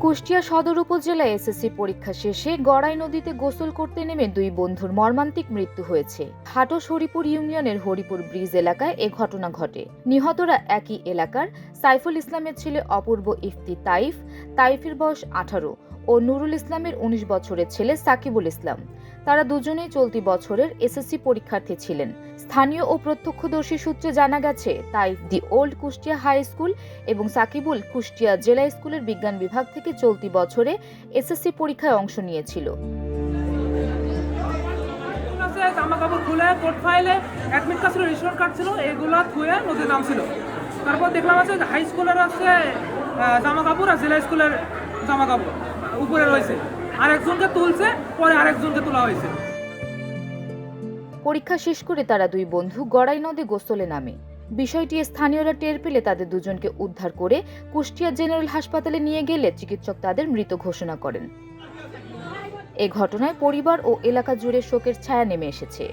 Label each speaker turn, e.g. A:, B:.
A: কুষ্টিয়া সদর উপজেলায় এসএসসি পরীক্ষা শেষে গড়াই নদীতে গোসল করতে নেমে দুই বন্ধুর মর্মান্তিক মৃত্যু হয়েছে। হাটস হরিপুর ইউনিয়নের হরিপুর ব্রিজ এলাকায় এ ঘটনা ঘটে। নিহতরা একই এলাকার সাইফুল ইসলামের ছেলে অপূর্ব ইফতি তাইফের বয়স 18 ও নুরুল ইসলামের 19 বছরের ছেলে সাকিবুল ইসলাম। তারা দুজনেই চলতি বছরের এসএসসি পরীক্ষার্থী ছিলেন। স্থানীয় ও প্রত্যক্ষদর্শী সূত্রে জানা গেছে, Taif the old Kushtia high school এবং সাকিবুল কুষ্টিয়া জেলা স্কুলের বিজ্ঞান বিভাগ থেকে চলতি বছরে এসএসসি পরীক্ষায় অংশ নিয়েছিল।
B: জামা কাপড় খুলে কোর্ট ফাইলে অ্যাডমিট কার্ড ছিল, রেশন কার্ড ছিল, এগুলো ধুয়ে নদীর নামছিল। তারপর দেখলাম আছে হাই স্কুলের আছে জামা কাপড় আর জেলা স্কুলের জামা কাপড় উপরে রয়েছে। আরেকজনকে তুলছে, পরে আরেকজনকে তোলা হয়েছে।
A: পরীক্ষা শেষ করে তারা দুই বন্ধু গড়াই নদে গোসলে নামে। বিষয়টি স্থানীয়রা টের পেলে তাদের দুজনকে উদ্ধার করে কুষ্টিয়া জেনারেল হাসপাতালে নিয়ে গেলে চিকিৎসক তাদের মৃত ঘোষণা করেন। এ ঘটনায় পরিবার ও এলাকা জুড়ে শোকের ছায়া নেমে এসেছে।